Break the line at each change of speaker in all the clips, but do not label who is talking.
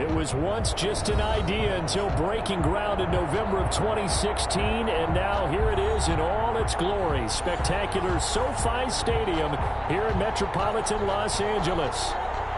It was once just an idea until breaking ground in November of 2016, and now here it is in all its glory. Spectacular SoFi Stadium here in metropolitan Los Angeles.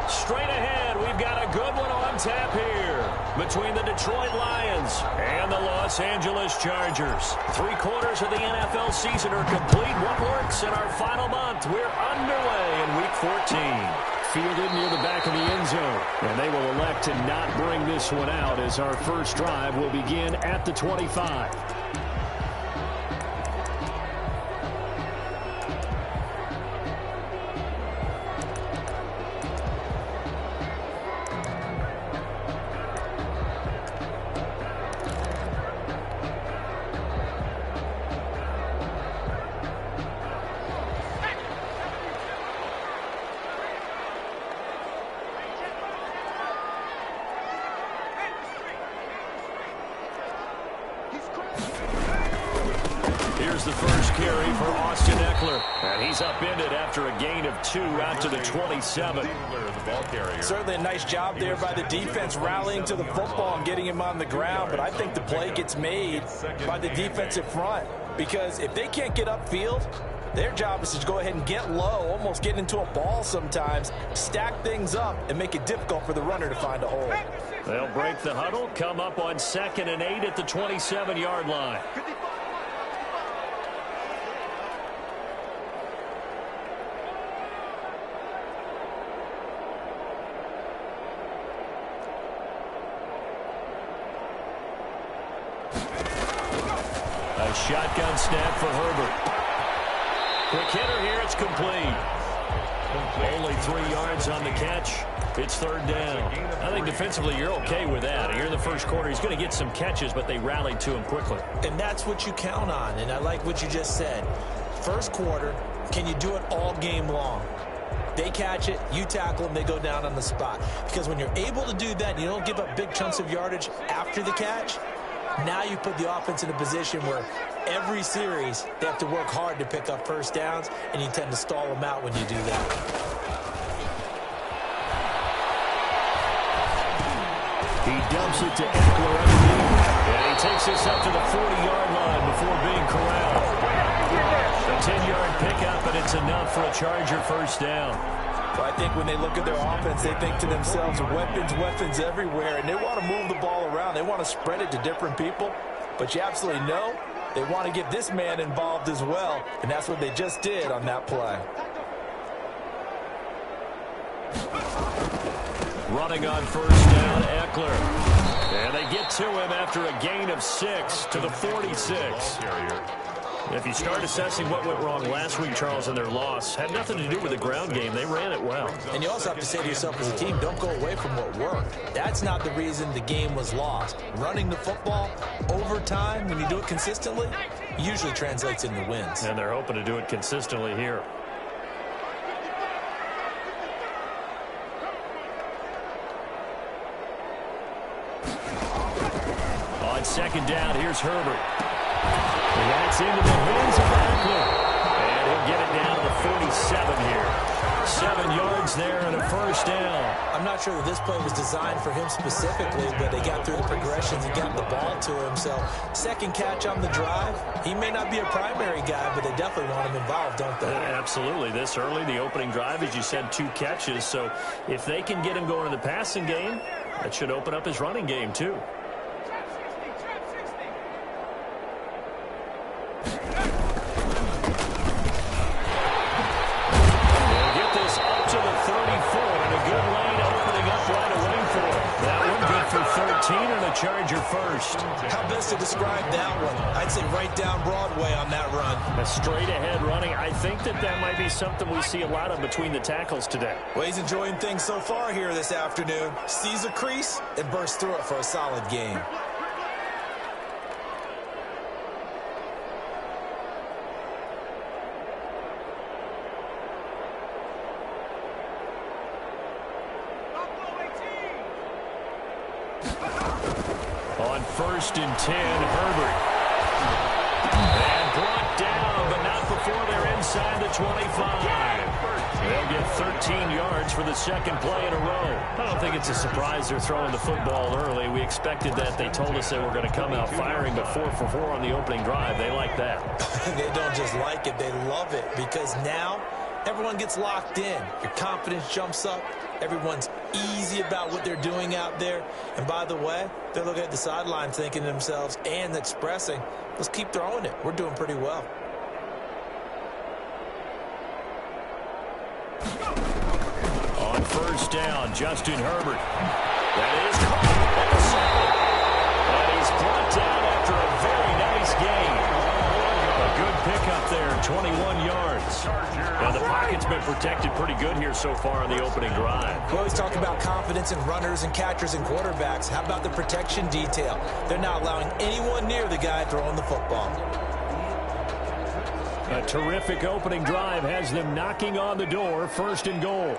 Straight ahead, we've got a good one on tap here between the Detroit Lions and the Los Angeles Chargers. 3/4 of the NFL season are complete. What works in our final month? We're underway in Week 14. Fielded near the back of the end zone. And they will elect to not bring this one out as our first drive will begin at the 25. Here's the first carry for Austin Eckler. And he's upended after a gain of 2 out to the 27.
Certainly a nice job there by the defense rallying to the football and getting him on the ground. But I think the play gets made by the defensive front. Because if they can't get upfield, their job is to go ahead and get low, almost get into a ball sometimes, stack things up, and make it difficult for the runner to find a hole.
They'll break the huddle, come up on 2nd and 8 at the 27-yard line. A shotgun snap for Herbert. Quick hitter here, it's complete. Only 3 yards on the catch. It's 3rd down. I think defensively you're okay with that. Here in the first quarter, he's going to get some catches, but they rallied to him quickly.
And that's what you count on, and I like what you just said. First quarter, can you do it all game long? They catch it, you tackle them, they go down on the spot. Because when you're able to do that, you don't give up big chunks of yardage after the catch. Now you put the offense in a position where every series they have to work hard to pick up first downs, and you tend to stall them out when you do that.
He dumps it to Eckler underneath, and he takes this up to the 40-yard line before being corralled. A 10-yard pickup, and it's enough for a Charger first down.
Well, I think when they look at their offense, they think to themselves, weapons everywhere, and they want to move the ball around. They want to spread it to different people, but you absolutely know they want to get this man involved as well, and that's what they just did on that play.
Running on first down, Eckler. And they get to him after a gain of 6 to the 46. If you start assessing what went wrong last week, Charles, in their loss, had nothing to do with the ground game. They ran it well.
And you also have to say to yourself as a team, don't go away from what worked. That's not the reason the game was lost. Running the football over time, when you do it consistently, usually translates into wins.
And they're hoping to do it consistently here. On 2nd down, here's Herbert. And that's into the hands of Eckler. And he'll get it down to the 47 here. 7 yards there and a first down.
I'm not sure that this play was designed for him specifically, but they got through the progressions and got the ball to him. So, 2nd catch on the drive. He may not be a primary guy, but they definitely want him involved, don't they?
Absolutely. This early, the opening drive, as you said, 2 catches. So, if they can get him going in the passing game, that should open up his running game, too. Charger first.
How best to describe that one? I'd say right down Broadway on that run.
A straight ahead running. I think that might be something we see a lot of between the tackles today.
Well, he's enjoying things so far here this afternoon. Sees a crease and bursts through it for a solid game.
On 1st and 10, Herbert. And brought down, but not before they're inside the 25. They'll get 13 yards for the second play in a row. I don't think it's a surprise they're throwing the football early. We expected that. They told us they were going to come out firing, but 4 for 4 on the opening drive. They like that.
They don't just like it. They love it because now everyone gets locked in. Your confidence jumps up. Everyone's easy about what they're doing out there. And by the way, they're looking at the sideline thinking to themselves and expressing, let's keep throwing it. We're doing pretty well.
On first down, Justin Herbert. That is caught at the 7. And he's brought down after a very nice gain. A good pickup there, 21 yards. Now the pocket's been protected pretty good here so far on the opening drive.
We always talk about confidence in runners and catchers and quarterbacks. How about the protection detail? They're not allowing anyone near the guy throwing the football.
A terrific opening drive has them knocking on the door, 1st and goal.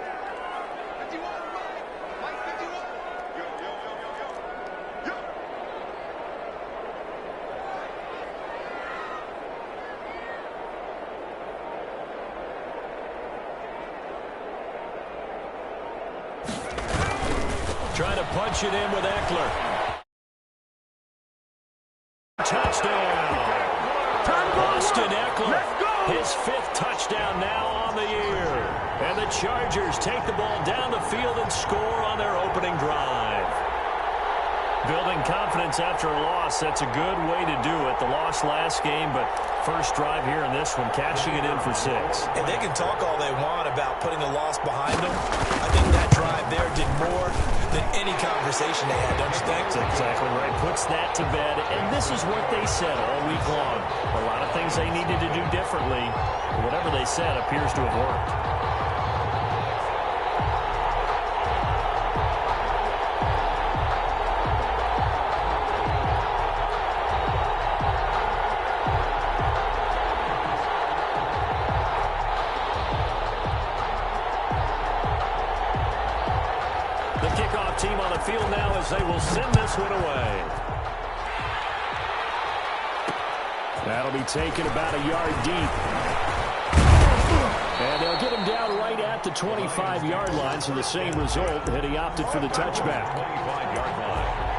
Trying to punch it in with Eckler. Touchdown. Austin Eckler. His 5th touchdown now on the year. And the Chargers take the ball down the field and score on their opening drive. Building confidence after a loss, that's a good way to do it. The loss last game, but first drive here in this one, cashing it in for 6.
And they can talk all they want about putting a loss behind them. I think that drive there did more than any conversation they had, don't you think?
That's exactly right. Puts that to bed, and this is what they said all week long. A lot of things they needed to do differently. Whatever they said appears to have worked. Team on the field now as they will send this one away. That'll be taken about a yard deep. And they'll get him down right at the 25-yard line, so the same result, and he opted for the touchback. 25-yard line.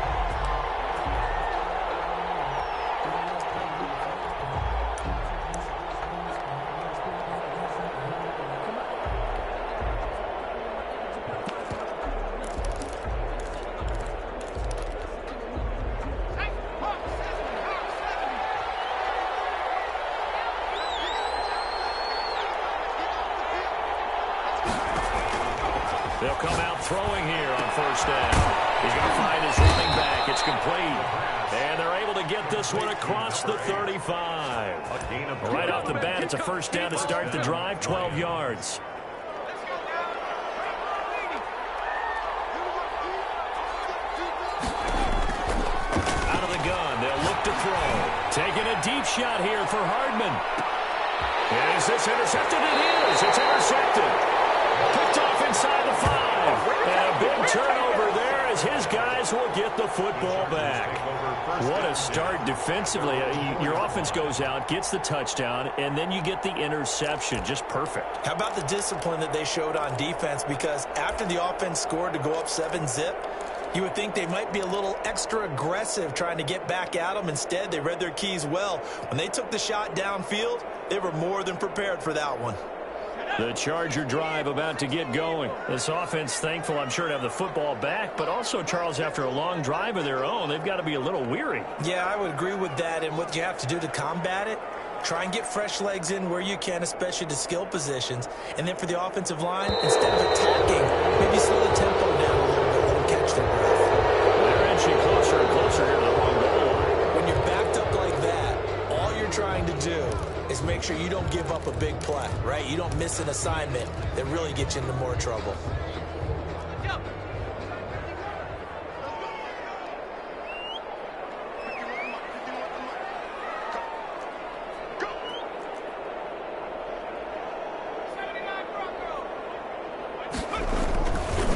They'll come out throwing here on first down. He's going to find his running back. It's complete. And they're able to get this one across the 35. Right off the bat, it's a first down to start the drive, 12 yards. Out of the gun, they'll look to throw. Taking a deep shot here for Hardman. Is this intercepted? It is. It's intercepted. Picked off inside the 5. And a big turnover there as his guys will get the football back. What a start defensively. Your offense goes out, gets the touchdown, and then you get the interception. Just perfect.
How about the discipline that they showed on defense? Because after the offense scored to go up 7-zip, you would think they might be a little extra aggressive trying to get back at them. Instead, they read their keys well. When they took the shot downfield, they were more than prepared for that one.
The Charger drive about to get going. This offense thankful, I'm sure, to have the football back, but also, Charles, after a long drive of their own, they've got to be a little weary.
Yeah, I would agree with that, and what you have to do to combat it, try and get fresh legs in where you can, especially to skill positions. And then for the offensive line, instead of attacking, maybe slow the tempo down a little bit, let them catch their breath.
They're inching closer and closer here to the long goal line.
When you're backed up like that, all you're trying to do is make sure you don't give up a big play, right? You don't miss an assignment that really gets you into more trouble.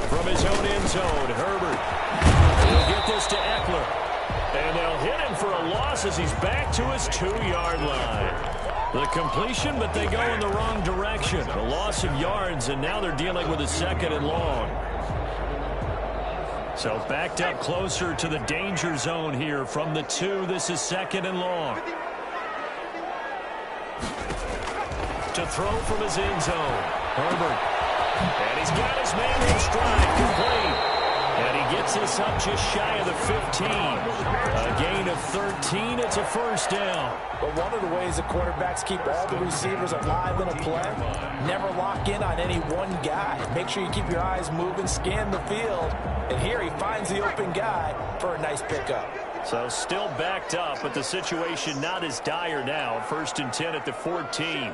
From his own end zone, Herbert. He'll get this to Eckler. And they'll hit him for a loss as he's back to his 2-yard line. The completion, but they go in the wrong direction. A loss of yards, and now they're dealing with a 2nd and long. So backed up closer to the danger zone here from the 2. This is 2nd and long. To throw from his end zone. Herbert. And he's got his man in stride. Complete. And he gets us up just shy of the 15. A gain of 13. It's a 1st down.
But one of the ways the quarterbacks keep all the receivers alive in a play, never lock in on any one guy. Make sure you keep your eyes moving, scan the field. And here he finds the open guy for a nice pickup.
So still backed up, but the situation not as dire now. 1st and 10 at the 14.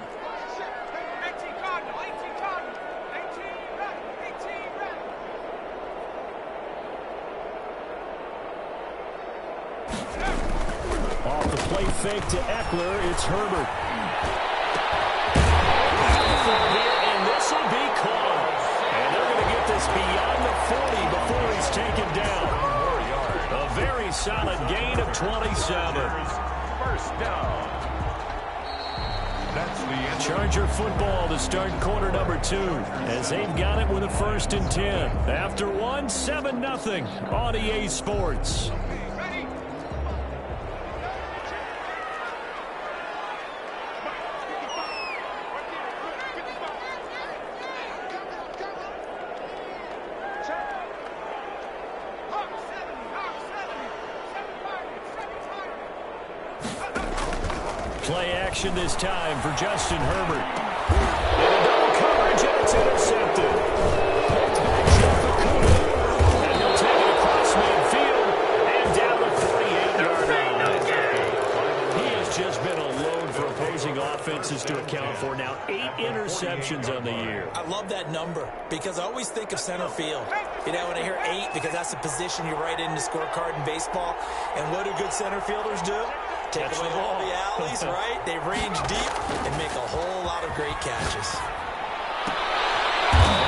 Off the play fake to Eckler, it's Herbert. And this will be caught. And they're going to get this beyond the 40 before he's taken down. A very solid gain of 27.
1st down. That's the end.
Charger football to start quarter number 2 as they've got it with a 1st and 10. After 1, 7-0 on EA Sports. Play action this time for Justin Herbert. And a double coverage, and it's intercepted. Picked back Jeff Okudah. And he'll take it across midfield and down the 48-yard line. He has just been a load for opposing offenses to account for. Now 8 interceptions on the year.
I love that number because I always think of center field. You know, when I hear 8, because that's the position you write in the scorecard in baseball. And what do good center fielders do? Take away all the alleys, right? They range deep and make a whole lot of great catches.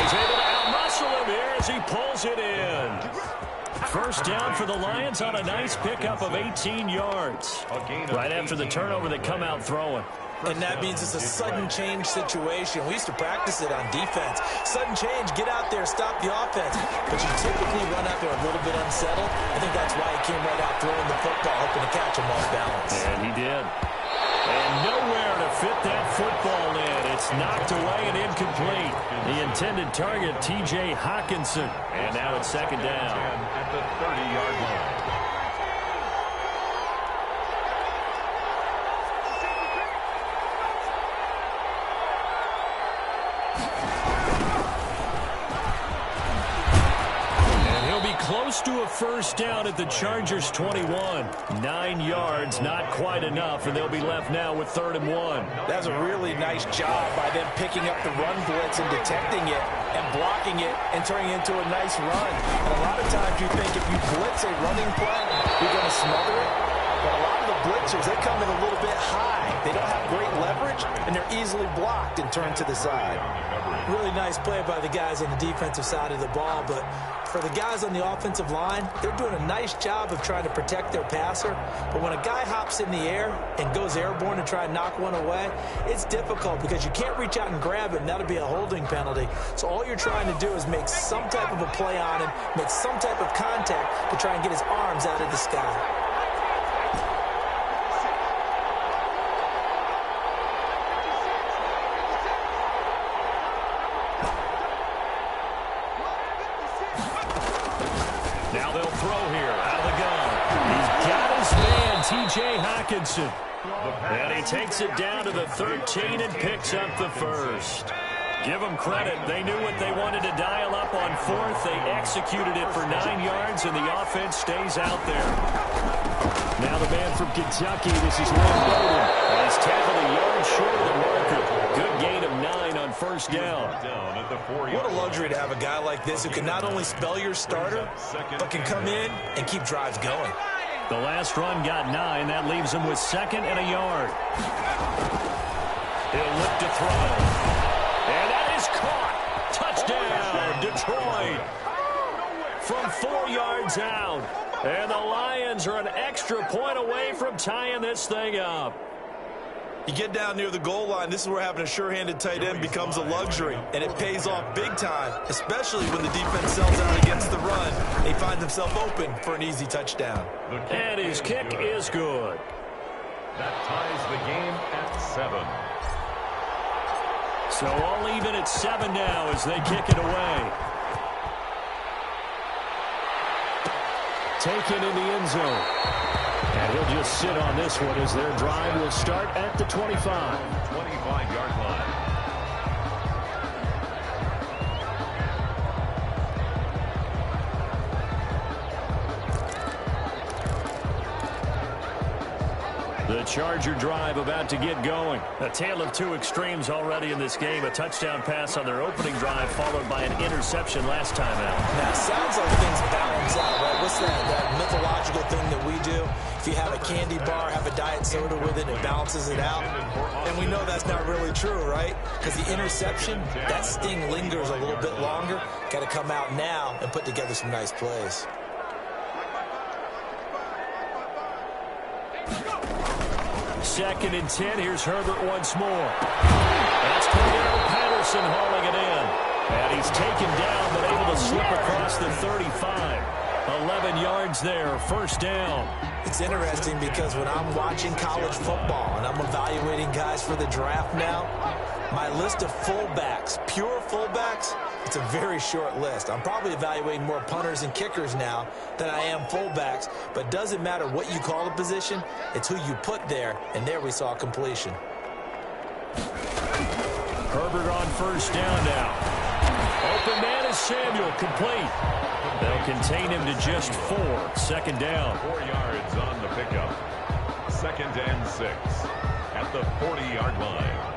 He's able to outmuscle him here as he pulls it in. 1st down for the Lions on a nice pickup of 18 yards. Right after the turnover, they come out throwing.
And that means it's a sudden change situation. We used to practice it on defense. Sudden change, get out there, stop the offense. But you typically run out there a little bit unsettled. I think that's why he came right out throwing the football, hoping to catch him off balance.
And he did. And nowhere to fit that football in. It's knocked away and incomplete. The intended target, T.J. Hawkinson. And now it's 2nd down.
At the 30-yard line.
Close to a 1st down at the Chargers 21. 9 yards, not quite enough, and they'll be left now with 3rd and 1.
That's a really nice job by them picking up the run blitz and detecting it and blocking it and turning it into a nice run. And a lot of times you think if you blitz a running play, you're going to smother it. But a lot of the blitzers, they come in a little bit high. They don't have great leverage, and they're easily blocked and turned to the side. Really nice play by the guys on the defensive side of the ball, but for the guys on the offensive line, they're doing a nice job of trying to protect their passer. But when a guy hops in the air and goes airborne to try and knock one away, it's difficult because you can't reach out and grab him. That'll be a holding penalty. So all you're trying to do is make some type of a play on him, make some type of contact to try and get his arms out of the sky.
Now they'll throw here out of the gun. He's got his man, T.J. Hawkinson. And he takes it down to the 13 and picks up the 1st. Give them credit. They knew what they wanted to dial up on 4th. They executed it for 9 yards, and the offense stays out there. Now the man from Kentucky, this is Lynn Bowden. And he's tackled a yard short of the marker. Good gain of 9 on 1st down.
What a luxury to have a guy like this who can not only spell your starter, but can come in and keep drives going.
The last run got 9. That leaves him with 2nd and a yard. He'll look to throw. And that is caught. Touchdown, Detroit. From 4 yards out. And the Lions are an extra point away from tying this thing up.
You get down near the goal line, this is where having a sure-handed tight end becomes a luxury, and it pays off big time, especially when the defense sells out against the run. They find themselves open for an easy touchdown.
And his kick is good.
That ties the game at 7.
So all even at 7 now as they kick it away. Taken in the end zone. And he'll just sit on this one as their drive will start at the 25.
25-yard line.
The Charger drive about to get going. A tale of two extremes already in this game. A touchdown pass on their opening drive followed by an interception last time out.
Now, it sounds like things balance out, right? What's that mythological thing that we do? If you have a candy bar, have a diet soda with it, it balances it out. And we know that's not really true, right? Because the interception, that sting lingers a little bit longer. Got to come out now and put together some nice plays.
Second and 10. Here's Herbert once more. That's Cordero Patterson hauling it in. And he's taken down, but able to slip across the 35. 11 yards there, first down.
It's interesting because when I'm watching college football and I'm evaluating guys for the draft now, my list of fullbacks, pure fullbacks, it's a very short list. I'm probably evaluating more punters and kickers now than I am fullbacks, but it doesn't matter what you call the position, it's who you put there, and there we saw completion.
Herbert on first down now. Open man is Samuel, complete. They'll contain him to just 4. Second down.
4 yards on the pickup. 2nd and 6 at the 40-yard line.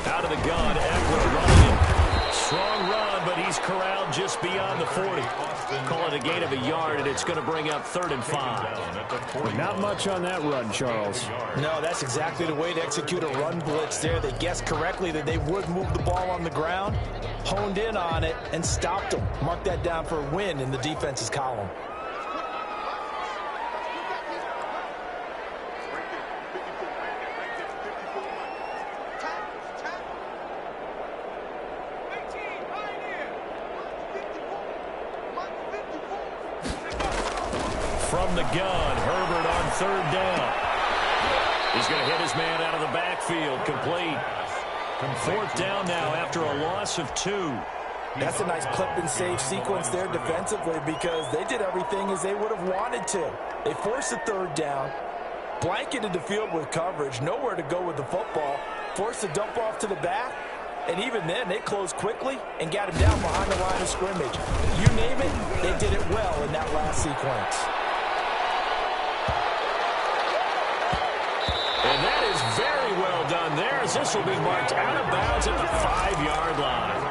Out of the gun, Eckler running it. Strong run, but he's corralled just beyond the 40. Call it a gain of a yard, and it's going to bring up 3rd and 5.
Not much on that run, Charles.
No, that's exactly the way to execute a run blitz there. They guessed correctly that they would move the ball on the ground, honed in on it, and stopped them. Mark that down for a win in the defense's column.
From the gun, Herbert on 3rd down. He's going to hit his man out of the backfield, complete. 4th down now after a loss of 2.
That's a nice clip and save sequence there defensively because they did everything as they would have wanted to. They forced the 3rd down, blanketed the field with coverage, nowhere to go with the football, forced the dump off to the back, and even then they closed quickly and got him down behind the line of scrimmage. You name it, they did it well in that last sequence.
And that is very well done there as this will be marked out of bounds at the 5-yard line.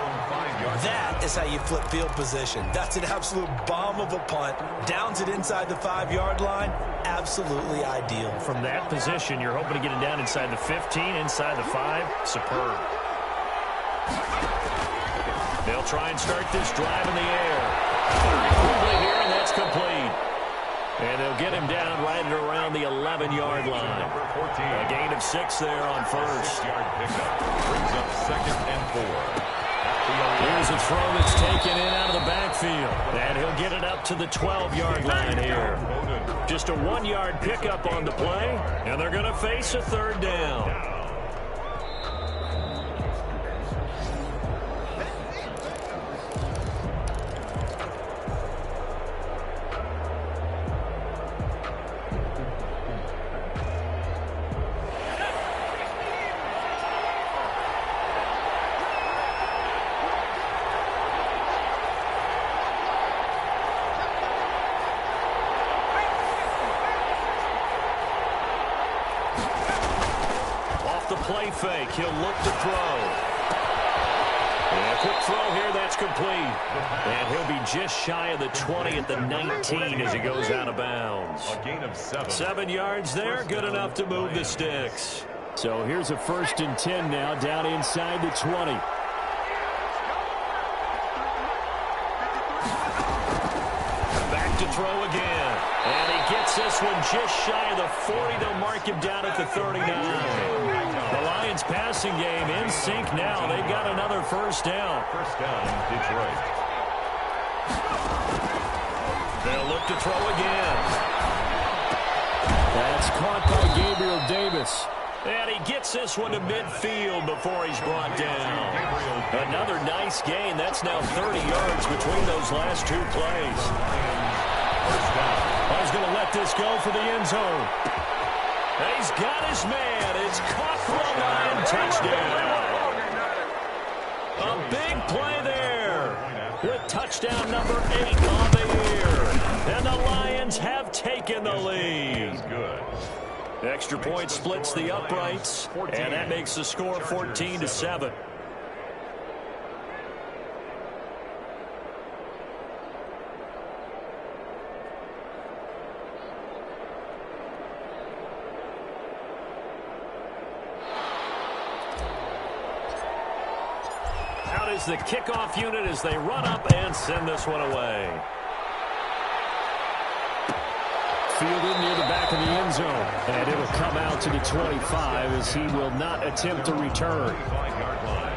That is how you flip field position. That's an absolute bomb of a punt. Downs it inside the 5-yard line. Absolutely ideal.
From that position, you're hoping to get it down inside the 15, inside the 5. Superb. They'll try and start this drive in the air. Quickly here, and that's complete. And they'll get him down right at around the 11-yard line. A gain of 6 there on first.
6-yard pickup brings up 2nd and 4.
Here's a throw that's taken in out of the backfield. And he'll get it up to the 12-yard line here. Just a 1-yard pickup on the play, and they're going to face a 3rd down. Play fake. He'll look to throw. And quick throw here. That's complete. And he'll be just shy of the 20 at the 19 as he goes out of bounds.
A gain of 7.
7 yards there. Good enough to move the sticks. So here's a 1st and 10 now down inside the 20. Back to throw again. And he gets this one just shy of the 40. They'll mark him down at the 39. The Lions passing game in sync now. They've got another 1st down.
1st down, Detroit.
They'll look to throw again. That's caught by Gabriel Davis. And he gets this one to midfield before he's brought down. Another nice gain. That's now 30 yards between those last 2 plays. I was going to let this go for the end zone. He's got his man. It's caught for a Lion touchdown. A big play there with touchdown number 8 on the year. And the Lions have taken the lead.
Good.
Extra point splits the uprights, and that makes the score 14-7. Out is the kickoff unit as they run up and send this one away. Fielded near the back of the end zone. And it'll come out to the 25 as he will not attempt to return.
25-yard line.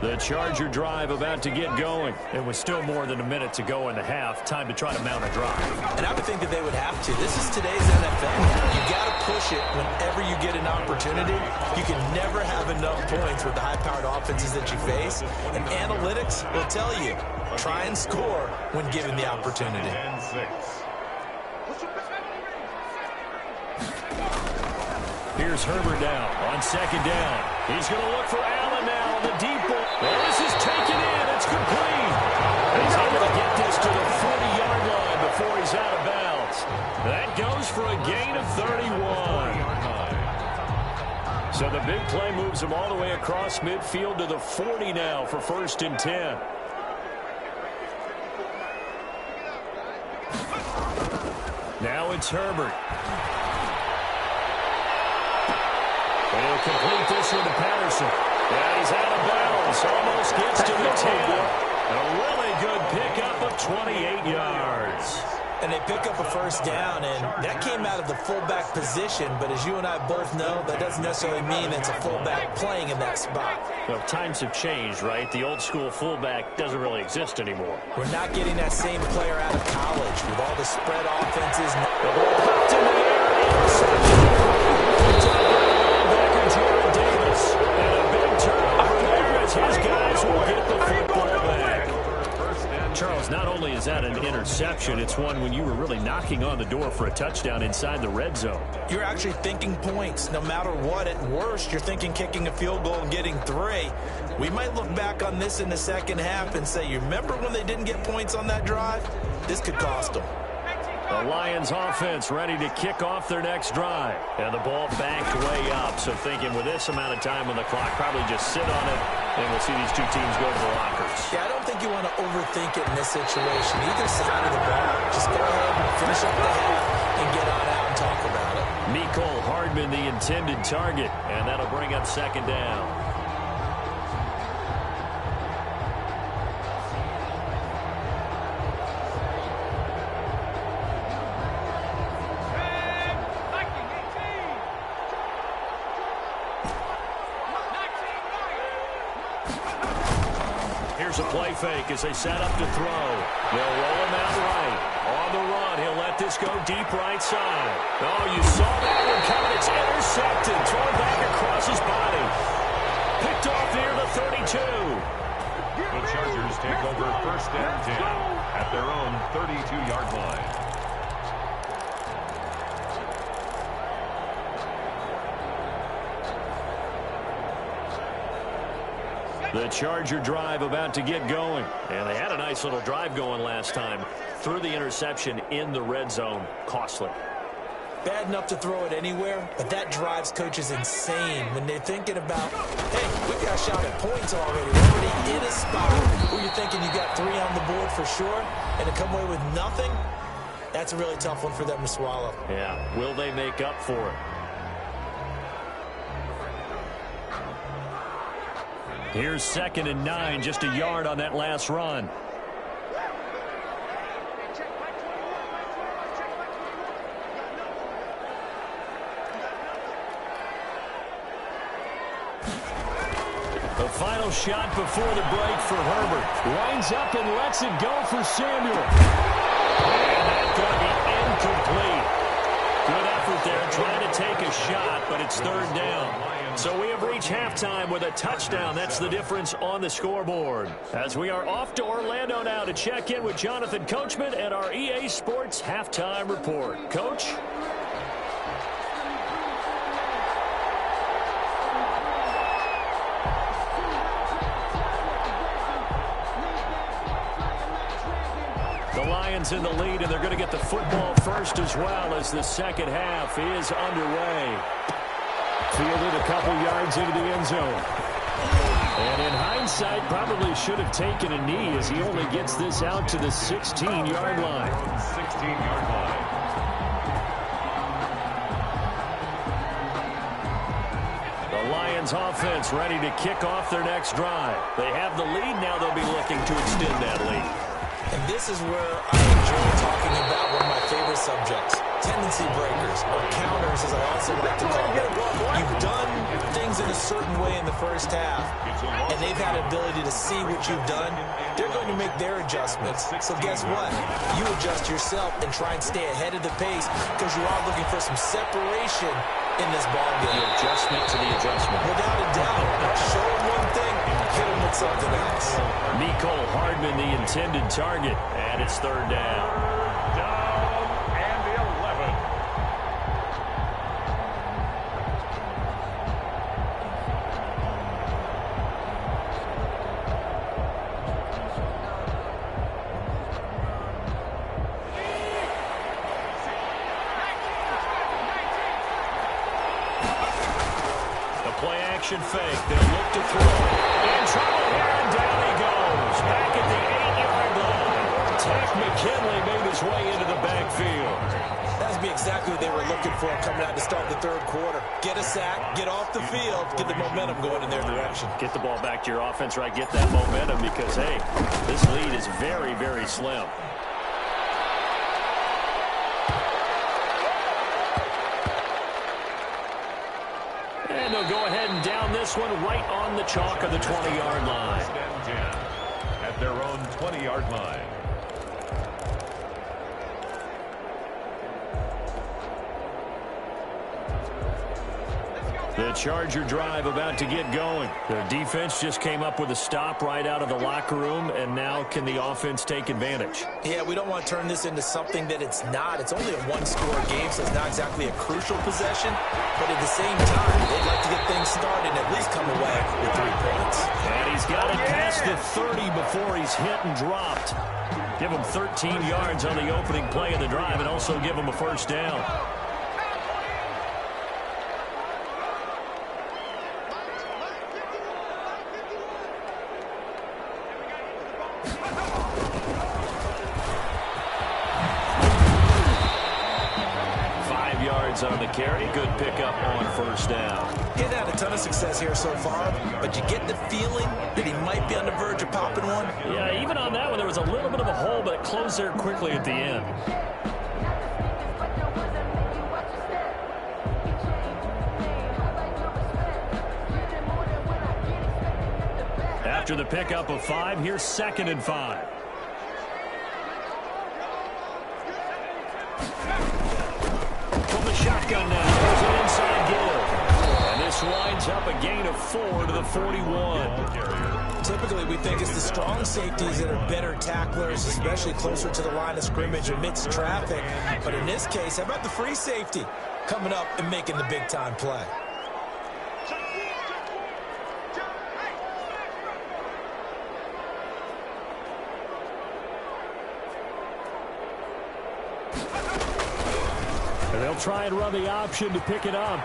The Charger drive about to get going. It was still more than a minute to go in the half. Time to try to mount a drive.
And I would think that they would have to. This is today's NFL. You got to push it whenever you get an opportunity. You can never have enough points with the high-powered offenses that you face. And analytics will tell you, try and score when given the opportunity.
10-6.
Here's Herbert now on 2nd down. He's going to look for Allen now on the deep ball. Well, this is taken in. It's complete. He's able to get this to the 40-yard line before he's out of bounds. That goes for a gain of 31. So the big play moves him all the way across midfield to the 40 now for 1st and 10. Now it's Herbert. And he'll complete this one to Patterson. And he's out of bounds. Almost gets to the 10. A really good pickup of 28 yards.
And they pick up a 1st down, and that came out of the fullback position. But as you and I both know, that doesn't necessarily mean it's a fullback playing in that spot.
Well, times have changed, right? The old school fullback doesn't really exist anymore.
We're not getting that same player out of college with all the spread offenses.
The ball popped in the air. Interception. Davis. And a big turnover there as his guys will get the football back. Charles, not only is that an interception, it's one when you were really knocking on the door for a touchdown inside the red zone.
You're actually thinking points. No matter what, at worst, you're thinking kicking a field goal and getting 3. We might look back on this in the second half and say, you remember when they didn't get points on that drive? This could cost them.
The Lions offense ready to kick off their next drive. And the ball backed way up. So thinking with this amount of time on the clock, probably just sit on it, and we'll see these two teams go to the lockers.
Yeah, I don't think you want to overthink it in this situation. Either side of the ball. Just go ahead and finish up the half and get on out and talk about it.
Mecole Hardman, the intended target, and that'll bring up second down. Here's a play fake as they set up to throw. They'll roll him out right. On the run, he'll let this go deep right side. Oh, you saw that one coming. It's intercepted. Thrown back across his body. Picked off near the 32.
The Chargers take over first and 10 at their own 32-yard line.
The Charger drive about to get going. And they had a nice little drive going last time. Threw the interception in the red zone. Costly.
Bad enough to throw it anywhere, but that drives coaches insane when they're thinking about, hey, we got shot at points already. We're already in a spot where you're thinking you got 3 on the board for sure, and to come away with nothing, that's a really tough one for them to swallow.
Yeah, will they make up for it? Here's 2nd and 9, just a yard on that last run. The final shot before the break for Herbert. Winds up and lets it go for Samuel. And that's going to be incomplete. Good effort there trying to take a shot, but it's 3rd down. So we have reached halftime with a touchdown. That's the difference on the scoreboard. As we are off to Orlando now to check in with Jonathan Coachman and our EA Sports Halftime Report. Coach? The Lions in the lead, and they're going to get the football first as well as the second half is underway. Fielded a couple yards into the end zone. And in hindsight, probably should have taken a knee as he only gets this out to the 16-yard line.
16-yard line.
The Lions offense ready to kick off their next drive. They have the lead now. They'll be looking to extend that lead.
And this is where I enjoy talking about one of my favorite subjects, tendency breakers, or counters as I also like to call them. You've done things in a certain way in the first half, and they've had an ability to see what you've done. They're going to make their adjustments. So guess what? You adjust yourself and try and stay ahead of the pace because you are looking for some separation in this ballgame.
The adjustment to the adjustment.
Without a doubt. Show them one thing, hit them with something else.
Mecole Hardman, the intended target, and it's 3rd down.
Down and 11.
The play action fake. They'll look to throw. In trouble here, and down he goes. Back at the 8-yard line. Takk McKinley made his way into the backfield.
That would be exactly what they were looking for coming out to start the 3rd quarter. Get a sack, get off the field, get the momentum going in their direction.
Get the ball back to your offense, right? Get that momentum because, hey, this lead is very, very slim. And they'll go ahead and down this one right on the chalk of the 20-yard line.
First and 10 at their own 20-yard line.
The Charger drive about to get going. Their defense just came up with a stop right out of the locker room, and now can the offense take advantage?
Yeah, we don't want to turn this into something that it's not. It's only a one-score game, so it's not exactly a crucial possession. But at the same time, they'd like to get things started and at least come away with 3 points.
And he's got it past the 30 before he's hit and dropped. Give them 13 yards on the opening play of the drive and also give them a first down. On the carry. Good pickup on first down.
He's had a ton of success here so far, but you get the feeling that he might be on the verge of popping one.
Yeah, even on that one, there was a little bit of a hole, but it closed there quickly at the end. After the pickup of 5, here's 2nd and 5. Shotgun now. There's an inside give. And this winds up a gain of 4 to the 41.
Typically, we think it's the strong safeties that are better tacklers, especially closer to the line of scrimmage amidst traffic. But in this case, how about the free safety coming up and making the big-time play?
They'll try and run the option to pick it up.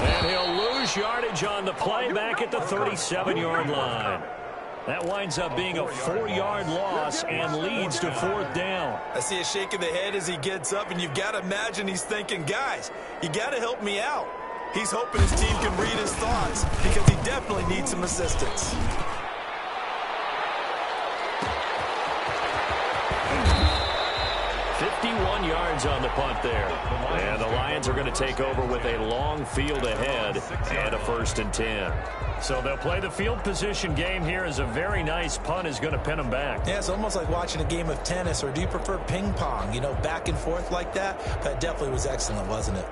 And he'll lose yardage on the play back at the 37-yard line. That winds up being a 4-yard loss and leads to 4th down.
I see a shake of the head as he gets up, and you've got to imagine he's thinking, guys, you got to help me out. He's hoping his team can read his thoughts because he definitely needs some assistance.
51 yards on the punt there. And the Lions are going to take over with a long field ahead and a 1st and 10. So they'll play the field position game here as a very nice punt is going to pin them back.
Yeah, it's almost like watching a game of tennis, or do you prefer ping pong? You know, back and forth like that? That definitely was excellent, wasn't it?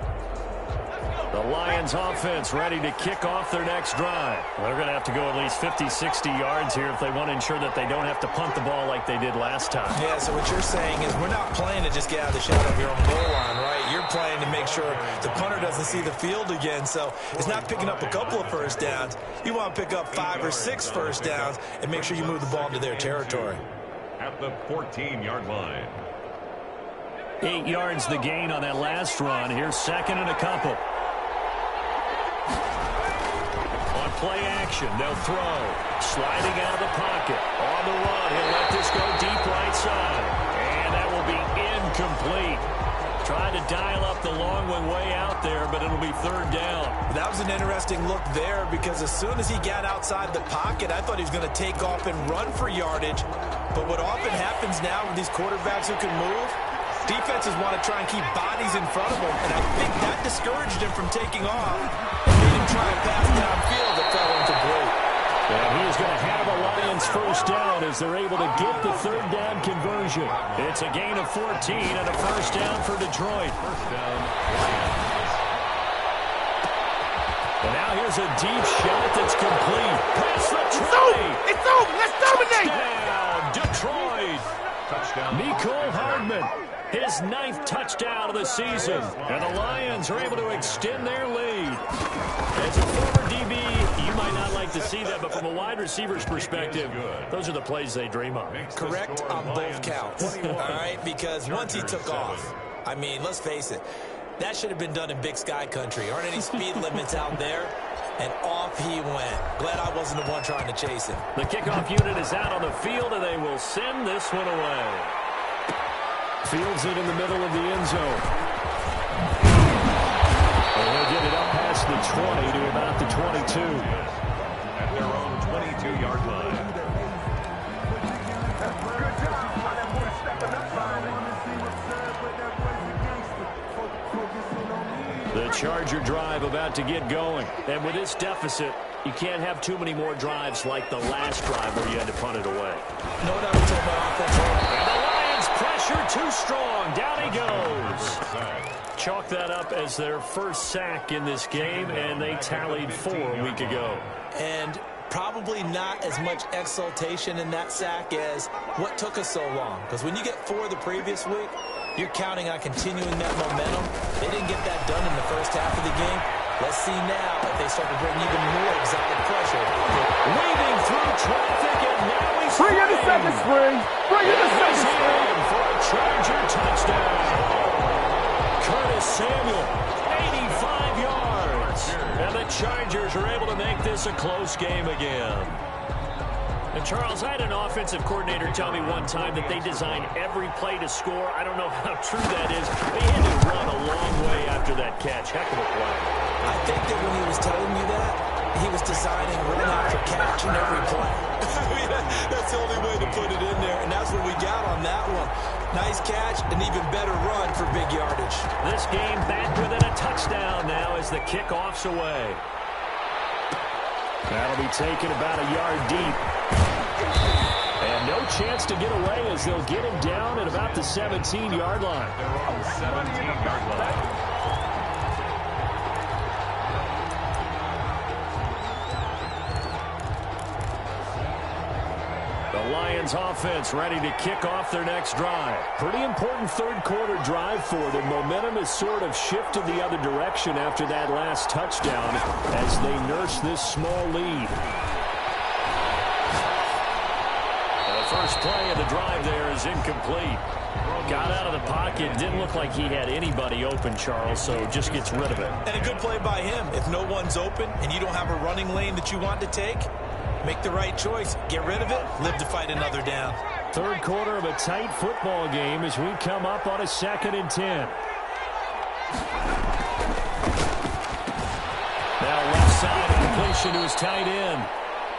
The Lions offense ready to kick off their next drive. They're going to have to go at least 50, 60 yards here if they want to ensure that they don't have to punt the ball like they did last time.
Yeah, so what you're saying is we're not playing to just get out of the shadow of your own goal line, right? You're playing to make sure the punter doesn't see the field again. So it's not picking up a couple of first downs. You want to pick up 5 or 6 first downs and make sure you move the ball into their territory.
At the 14-yard line.
8 yards the gain on that last run. Here's 2nd and a couple. Play action. They'll throw. Sliding out of the pocket. On the run. He'll let this go deep right side. And that will be incomplete. Trying to dial up the long one way out there, but it'll be 3rd down.
That was an interesting look there because as soon as he got outside the pocket, I thought he was going to take off and run for yardage. But what often happens now with these quarterbacks who can move, defenses want to try and keep bodies in front of them, and I think that discouraged him from taking off and made him try to pass downfield that fell incomplete.
And he's going to have a Lions first down as they're able to get the 3rd down conversion. It's a gain of 14 and a first down for Detroit.
First down.
And now here's a deep shot that's complete. Pass the 20.
It's over. Let's dominate.
Down, Detroit.
Touchdown.
Mecole Hardman. His 9th touchdown of the season. And the Lions are able to extend their lead. As a former DB, you might not like to see that, but from a wide receiver's perspective, those are the plays they dream of.
Correct on both counts, all right? Because once he took off, I mean, let's face it, that should have been done in Big Sky country. Aren't any speed limits out there? And off he went. Glad I wasn't the one trying to chase him.
The kickoff unit is out on the field, and they will send this one away. Fields it in the middle of the end zone. And he'll get it up past the 20 to about the 22.
At their own 22-yard line.
The Charger drive about to get going. And with this deficit, you can't have too many more drives like the last drive where you had to punt it away.
No doubt until my offense.
And the Lions pressure too strong. Down he goes. Chalk that up as their first sack in this game, and they tallied 4 a week ago.
And probably not as much exultation in that sack as what took us so long. Because when you get 4 the previous week, you're counting on continuing that momentum. They didn't get that done in the first half of the game. Let's see now that, they start to bring even more exotic pressure.
Weaving through traffic, and now he's
Bring in the second string. Bring in the second string.
for a Charger touchdown. Curtis Samuel, 85 yards. And the Chargers are able to make this a close game again.
And Charles, I had an offensive coordinator tell me one time that they design every play to score. I don't know how true that is. They had to run a long way after that catch. Heck of a play.
I think that when he was telling you that, he was designing run after catch in every play. I mean, that's the only way to put it in there, and that's what we got on that one. Nice catch, an even better run for big yardage.
This game back within a touchdown now as the kickoff's away.
That'll be taken about a yard deep. And no chance to get away as they'll get him down at about the 17-yard line.
They're on the 17-yard line.
The Lions offense ready to kick off their next drive. Pretty important third-quarter drive for them. Momentum has sort of shifted the other direction after that last touchdown as they nurse this small lead. The first play of the drive there is incomplete. Got out of the pocket. Didn't look like he had anybody open, Charles, so just gets rid of it.
And a good play by him. If no one's open and you don't have a running lane that you want to take, make the right choice. Get rid of it. Live to fight another down.
Third quarter of a tight football game as we come up on a 2nd and 10. Now left side completion to his tight end.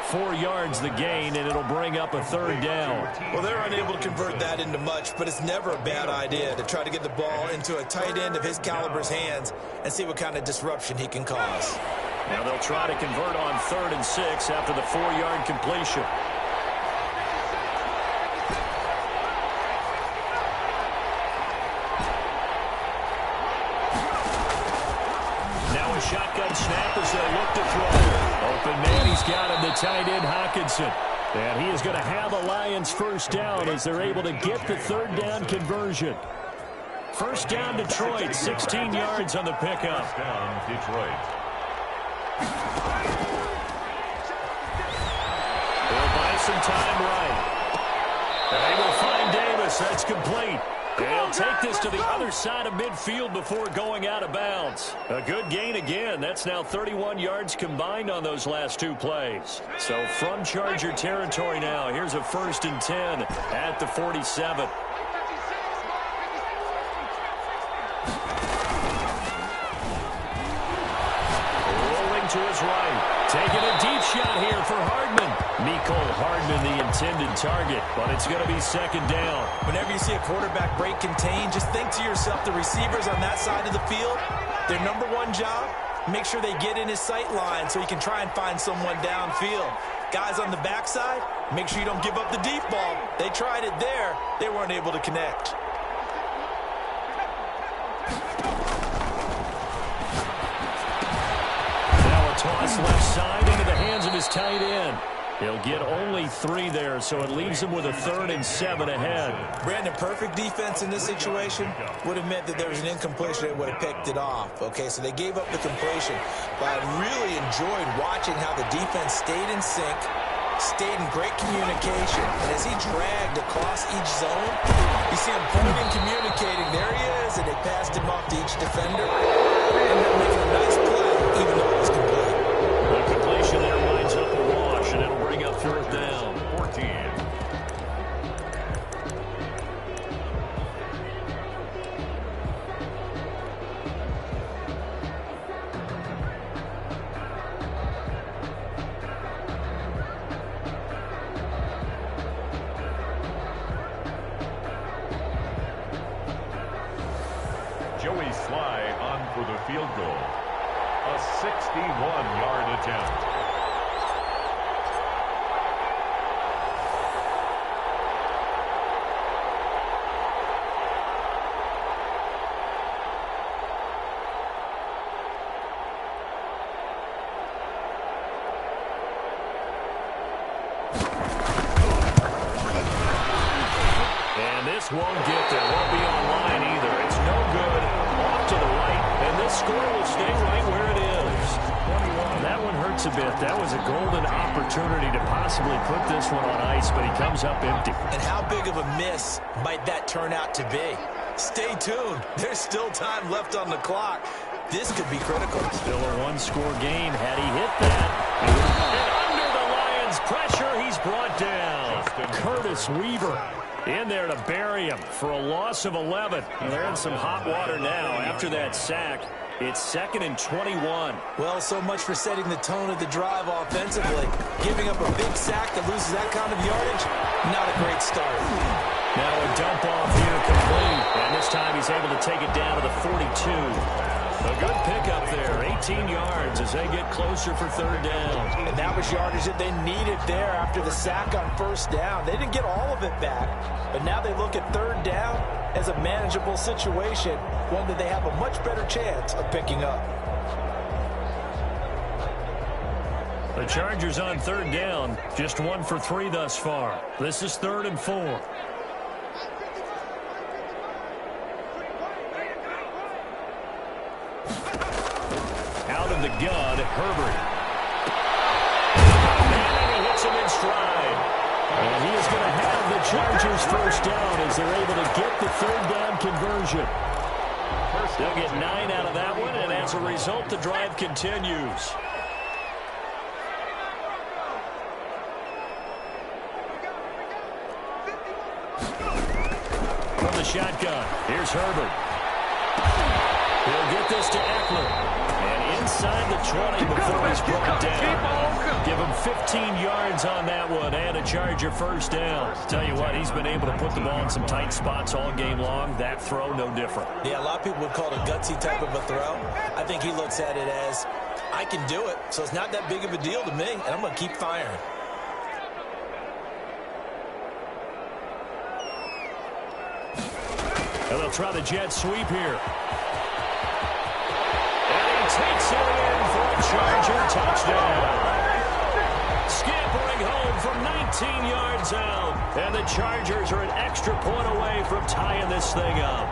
4 yards the gain, and it'll bring up a 3rd down.
Well, they're unable to convert that into much, but it's never a bad idea to try to get the ball into a tight end of his caliber's hands and see what kind of disruption he can cause.
Now they'll try to convert on 3rd and 6 after the 4-yard completion. Now a shotgun snap as they look to throw. Open man, he's got him, the tight end Hockenson. And he is going to have a Lions first down as they're able to get the 3rd down conversion. First down Detroit, 16 yards on the pickup.
First down Detroit.
They'll buy some time right. They will find Davis. That's complete. They'll take this to the other side of midfield before going out of bounds. A good gain again. That's now 31 yards combined on those last 2 plays. So from Charger territory now, here's a 1st and 10 at the 47. Rolling to his right. Taking a deep shot here for Hardman. Mecole Hardman, the intended target, but it's going to be 2nd down.
Whenever you see a quarterback break contain, just think to yourself, the receivers on that side of the field, their number one job, make sure they get in his sight line so he can try and find someone downfield. Guys on the backside, make sure you don't give up the deep ball. They tried it there. They weren't able to connect.
Toss left side into the hands of his tight end. He'll get only 3 there, so it leaves him with a 3rd and 7 ahead.
Brandon, perfect defense in this situation would have meant that there was an incompletion that would have picked it off. Okay, so they gave up the completion, but I really enjoyed watching how the defense stayed in sync, stayed in great communication, and as he dragged across each zone, you see him pointing, communicating. There he is, and they passed him off to each defender. And they're making a nice play, even though it was complete.
The completion there winds up a wash, and it'll bring up 4th down.
14. Joey Sly on for the field goal. A 61-yard attempt.
And this won't get there. Won't be online either. It's no good. Off to the right, and this score will stay right where it is.
21
hurts a bit. That was a golden opportunity to possibly put this one on ice, but he comes up empty.
And how big of a miss might that turn out to be? Stay tuned. There's still time left on the clock. This could be critical.
Still a one-score game. Had he hit that, and under the Lions' pressure, he's brought down. Curtis Weaver in there to bury him for a loss of 11. They're in some hot water now after that sack. It's 2nd and 21.
Well, so much for setting the tone of the drive offensively. Giving up a big sack that loses that kind of yardage, not a great start.
Now a dump off here complete. And this time he's able to take it down to the 42. A good pickup there, 18 yards as they get closer for 3rd down.
And that was yardage that they needed there after the sack on 1st down. They didn't get all of it back, but now they look at 3rd down as a manageable situation, one that they have a much better chance of picking up.
The Chargers on 3rd down, just 1 for 3 thus far. This is 3rd and 4. Out of the gun, Herbert. And he hits him in stride. And he is going to have the Chargers 1st down as they're able to get the 3rd down conversion. They'll get 9 out of that one, and as a result, the drive continues. From the shotgun, here's Herbert. He'll get this to Eckler. And inside the 20 before he's brought down. Give him 15 yards on that one and a Charger 1st down. Tell you what, he's been able to put the ball in some tight spots all game long. That throw, no different.
Yeah, a lot of people would call it a gutsy type of a throw. I think he looks at it as, I can do it, so it's not that big of a deal to me, and I'm going to keep firing.
And they'll try the jet sweep here. And he takes it in for a Charger touchdown. Scampering home from 19 yards out. And the Chargers are an extra point away from tying this thing up.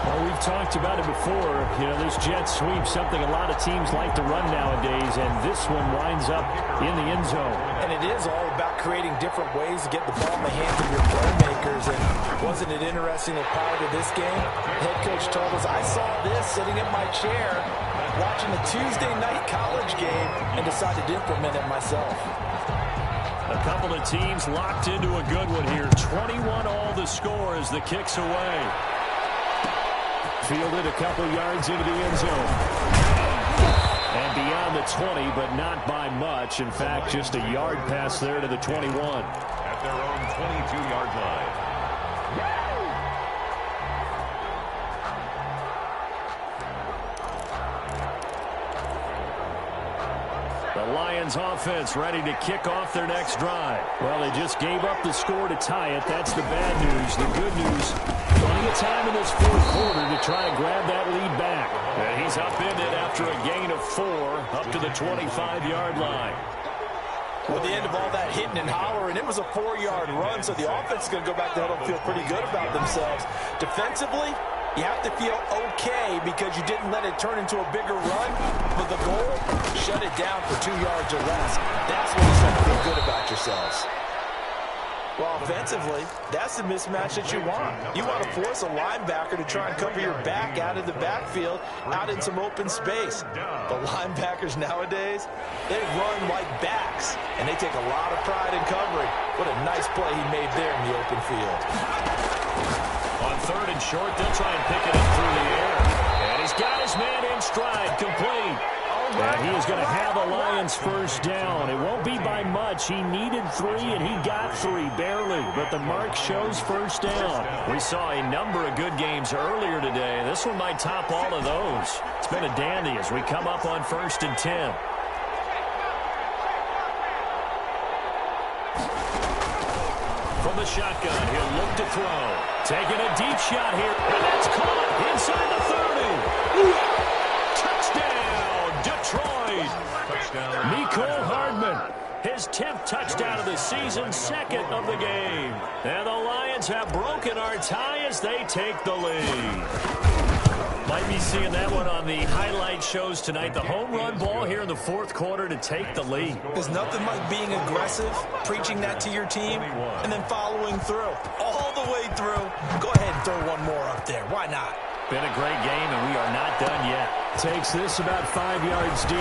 Well, we've talked about it before. You know, this jet sweep, something a lot of teams like to run nowadays, and this one winds up in the end zone.
And it is all about creating different ways to get the ball in the hands of your playmakers. And wasn't it interesting that prior to this game, the head coach told us, I saw this sitting in my chair watching a Tuesday night college game and decided to implement it myself.
A couple of teams locked into a good one here. 21 all the score as the kick's away. Fielded a couple yards into the end zone. And beyond the 20, but not by much. In fact, just a yard pass there to the 21.
At their own 22-yard line.
The Lions offense ready to kick off their next drive. Well, they just gave up the score to tie it. That's the bad news. The good news, plenty of time in this 4th quarter to try to grab that lead back. And he's upended after a gain of 4 up to the 25-yard line.
Well, the end of all that hitting and hollering, it was a 4-yard run, so the offense is going to go back to huddle and feel pretty good about themselves. Defensively, you have to feel okay because you didn't let it turn into a bigger run, but the goal, shut it down for 2 yards or less. That's when you start to feel good about yourselves. Well, offensively, that's the mismatch that you want. You want to force a linebacker to try and cover your back out of the backfield, out in some open space. The linebackers nowadays, they run like backs, and they take a lot of pride in covering. What a nice play he made there in the open field.
On 3rd and short, they'll try and pick it up through the air. And he's got his man in stride, complete. And he is going to have a Lions 1st down. It won't be by much. He needed 3, and he got 3, barely. But the mark shows 1st down. We saw a number of good games earlier today. This one might top all of those. It's been a dandy as we come up on 1st and 10. From the shotgun, he'll look to throw. Taking a deep shot here, and that's caught inside the 30. Touchdown, Detroit. Touchdown. Mecole Hardman, his 10th touchdown of the season, 2nd of the game. And the Lions have broken our tie as they take the lead. Might be seeing that one on the highlight shows tonight. The home run ball here in the fourth quarter to take the lead.
There's nothing like being aggressive, preaching that to your team, and then following through. All the way through. Go ahead and throw one more up there. Why not?
Been a great game, and we are not done yet. Takes this about 5 yards deep.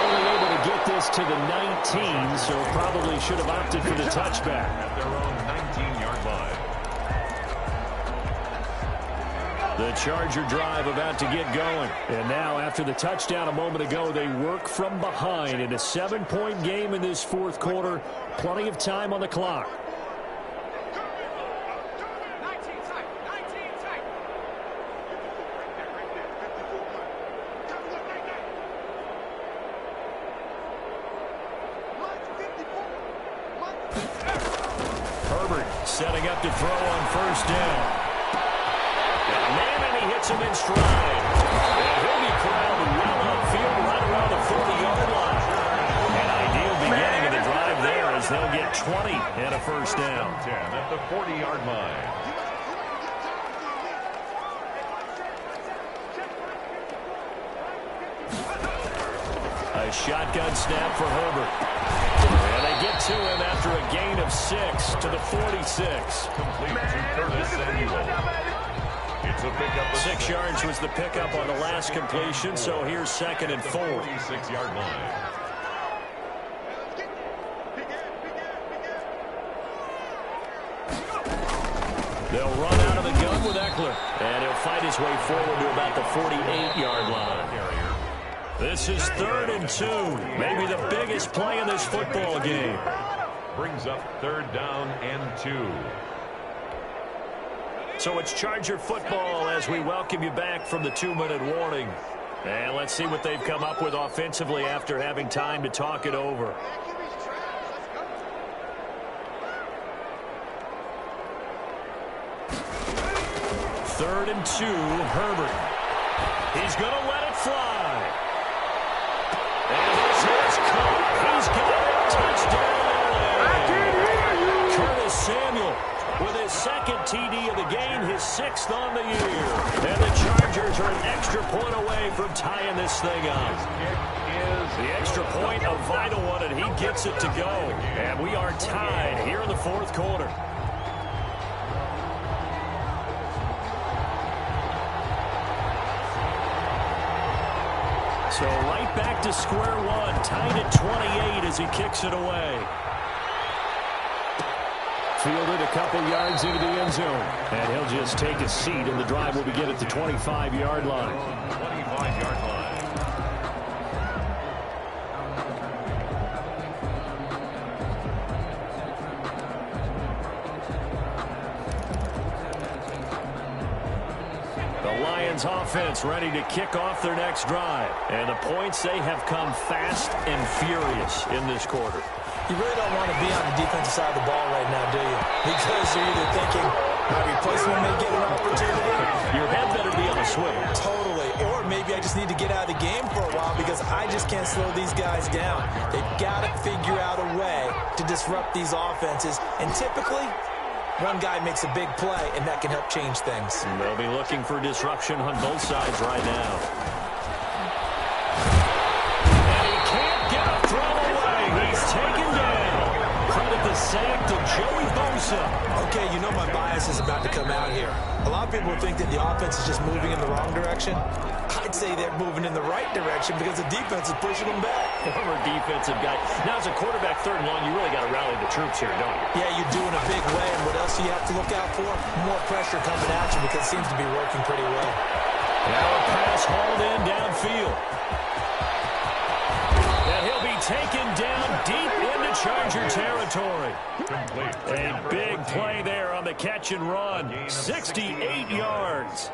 Only able to get this to the 19, so probably should have opted for the touchback.
At their own 19-yard line.
The Charger drive about to get going. And now, after the touchdown a moment ago, they work from behind in a 7-point game in this fourth quarter. Plenty of time on the clock. Herbert setting up to throw on first down. And he hits him in stride. And he'll be crowned well upfield right around the 40-yard line. An ideal beginning of the drive there as they'll get 20 and a first down.
10 at the 40-yard line.
A shotgun snap for Herbert. And they get to him after a gain of 6 to the 46.
Complete to Curtis Samuel. It's a pickup of
6 yards was the pickup on the last completion, so here's 2nd and 4.
46-yard line.
They'll run out of the gun with Eckler, and he'll fight his way forward to about the 48-yard line. This is 3rd and 2, maybe the biggest play in this football game.
Brings up 3rd down and 2.
So it's Charger football as we welcome you back from the 2-minute warning. And let's see what they've come up with offensively after having time to talk it over. Third and 2, Herbert. He's going to let it fly. And this is caught. He's got it. Touchdown. Curtis Samuel with his 2nd TD of the game, his 6th on the year. And the Chargers are an extra point away from tying this thing up. The extra point, a vital one, and he gets it to go. And we are tied here in the fourth quarter. So right back to square one, tied at 28 as he kicks it away. Fielded a couple yards into the end zone. And he'll just take a seat, and the drive will begin at the 25-yard line.
25-yard line.
The Lions offense ready to kick off their next drive. And the points, they have come fast and furious in this quarter.
You really don't want to be on the defensive side of the ball right now, do you? Because you're either thinking, my replacement may get an opportunity.
Your head better be on a swivel.
Totally. Or maybe I just need to get out of the game for a while because I just can't slow these guys down. They've got to figure out a way to disrupt these offenses. And typically, one guy makes a big play, and that can help change things.
And they'll be looking for disruption on both sides right now. And he can't get a throw away. He's taken down. Credit the sack to Joey Bosa.
Okay, you know my bias is about to come out here. A lot of people think that the offense is just moving in the wrong direction. I'd say they're moving in the right direction because the defense is pushing them back.
Former defensive guy. Now, as a quarterback, 3rd and long, you really got to rally the troops here, don't you?
Yeah, you're doing a big way, and what else do you have to look out for? More pressure coming at you because it seems to be working pretty well.
Now a pass hauled in downfield. And he'll be taken down deep into Charger territory.
Complete.
A big play there on the catch and run. 68 yards.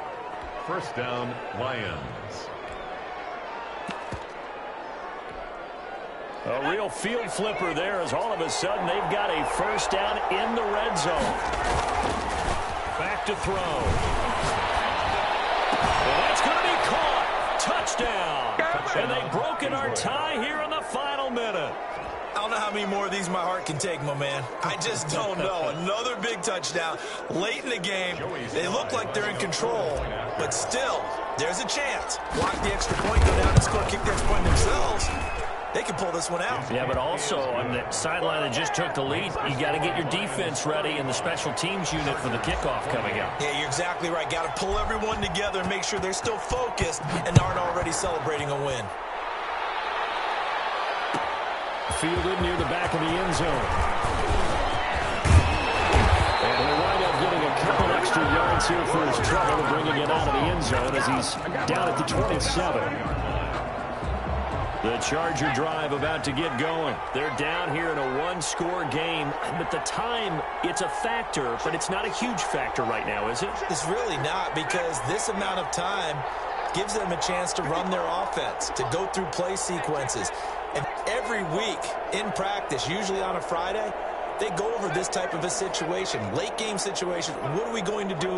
First down, Lions.
A real field flipper there as all of a sudden they've got a first down in the red zone. Back to throw. And that's going to be caught. Touchdown. And they've broken our tie here in the final minute.
I don't know how many more of these my heart can take, my man. I just don't know. Another big touchdown late in the game. They look like they're in control, but still, there's a chance. Block the extra point, go down and score, kick the extra point themselves. They can pull this one out.
Yeah, but also on the sideline that just took the lead, you got to get your defense ready and the special teams unit for the kickoff coming up.
Yeah, you're exactly right. Got to pull everyone together and make sure they're still focused and aren't already celebrating a win.
Fielded near the back of the end zone. And he'll wind up getting a couple extra yards here for his trouble, bringing it out of the end zone as he's down at the 27. The Charger drive about to get going. They're down here in a one-score game. At the time, it's a factor, but it's not a huge factor right now, is it?
It's really not, because this amount of time gives them a chance to run their offense, to go through play sequences. And every week in practice, usually on a Friday, they go over this type of a situation, late-game situation. What are we going to do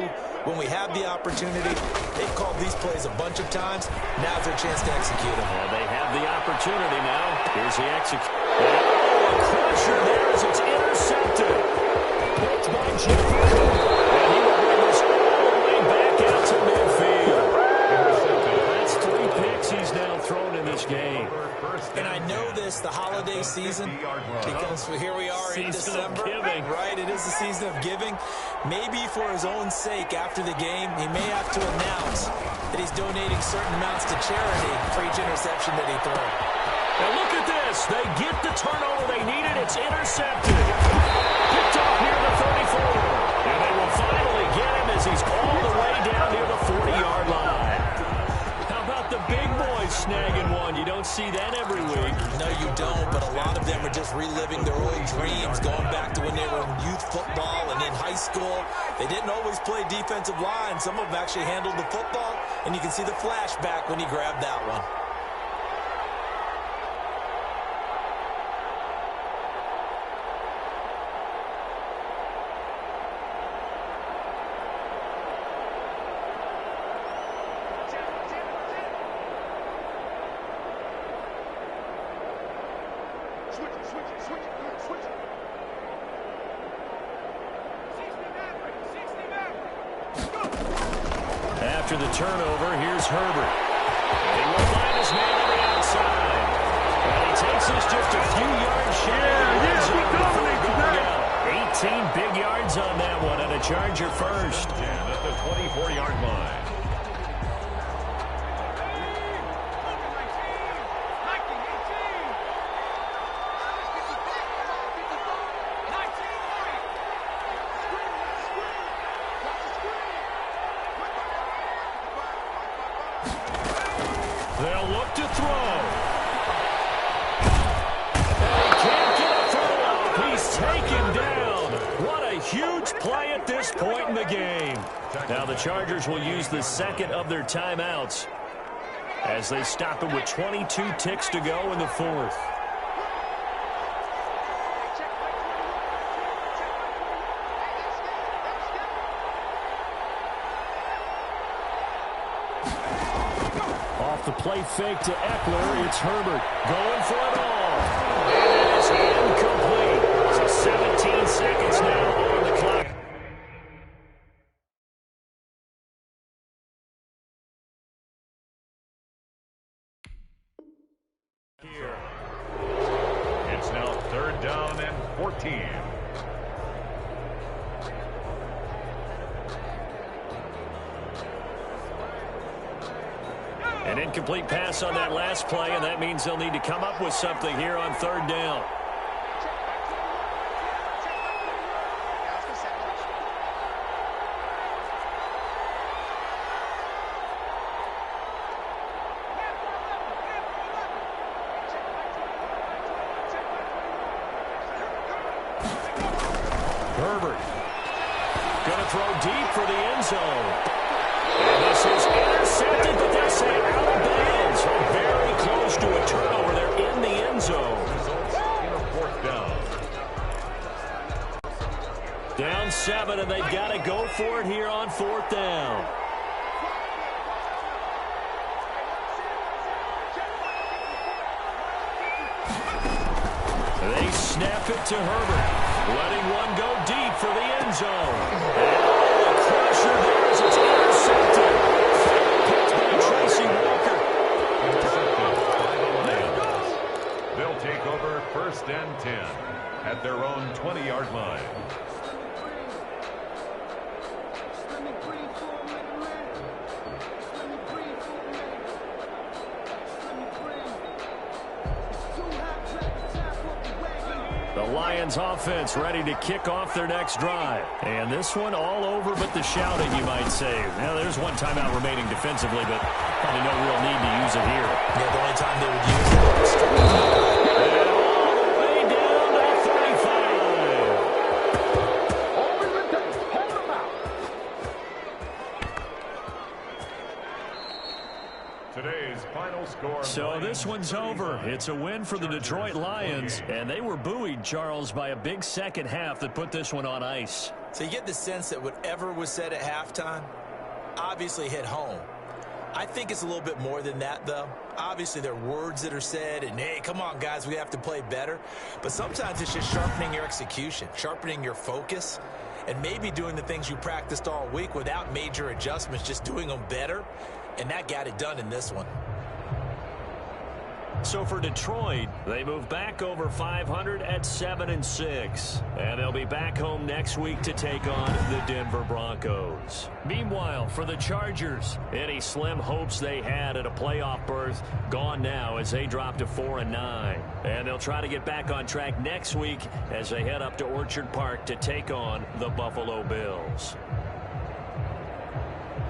when we have the opportunity? They've called these plays a bunch of times. Now's their chance to execute them.
Well, they have the opportunity now. Here's the execution. Oh, a crusher there as it's intercepted. Picked by Jefferson. And he will bring this all the way back out to midfield. That's 3 picks he's now thrown in this game.
And I know this, the holiday season, because here we are in December. Right, it is the season of giving. Maybe for his own sake, after the game, he may have to announce that he's donating certain amounts to charity for each interception that he throws.
And look at this. They get the turnover they needed. It's intercepted. Picked off near the 34. And they will finally get him as he's all the way down near the 40-yard line. How about the big boys snagging one? You don't see that every week.
No, you don't, but a lot of them are just reliving their old dreams, going back to when they were in youth football and in high school. They didn't always play defensive line. Some of them actually handled the football, and you can see the flashback when he grabbed that one.
After the turnover, here's Herbert. He will find his man on the outside. And he takes this just a few yards shy of the zone before going out. 18 big yards on that one, and a Charger first.
At the 24-yard line.
They'll look to throw. And he can't get a throw off. He's taken down. What a huge play at this point in the game. Now the Chargers will use the second of their timeouts as they stop it with 22 ticks to go in the fourth. The play fake to Eckler. It's Herbert going for it all. And it is incomplete. So 17 seconds now on the clock.
Here. It's now 3rd down and 14.
An incomplete pass on that last play, and that means they'll need to come up with something here on 3rd down. Herbert going to throw deep for the end zone. And this is intercepted, but they say out of bounds. Very close to a turnover. They're in the end zone.
In a 4th down.
Down 7, and they've got to go for it here on 4th down. snap it to Herbert. Letting one go deep for the end zone. And a crusher there as it's intercepted. Picked by Tracy Walker.
Intercepted by the Lions. They'll take over 1st and 10 at their own 20-yard line.
The Lions offense ready to kick off their next drive. And this one all over but the shouting, you might say. Now, there's one timeout remaining defensively, but probably no real need to use it here.
Yeah, the only time they would use it is
and all the way down to 35.
Hold them out.
Today's final score.
So this one's over. It's a win for the Detroit Lions, and they were buoyed, Charles, by a big second half that put this one on ice.
So you get the sense that whatever was said at halftime obviously hit home. I think it's a little bit more than that, though. Obviously, there are words that are said, and, hey, come on, guys, we have to play better. But sometimes it's just sharpening your execution, sharpening your focus, and maybe doing the things you practiced all week without major adjustments, just doing them better. And that got it done in this one.
So for Detroit, they move back over 500 at 7-6. And they'll be back home next week to take on the Denver Broncos. Meanwhile, for the Chargers, any slim hopes they had at a playoff berth gone now as they drop to 4-9. And they'll try to get back on track next week as they head up to Orchard Park to take on the Buffalo Bills.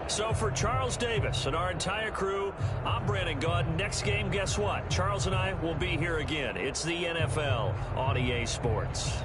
So for Charles Davis and our entire crew, I'm Brandon Gaudin. Next game, guess what? Charles and I will be here again. It's the NFL on EA Sports.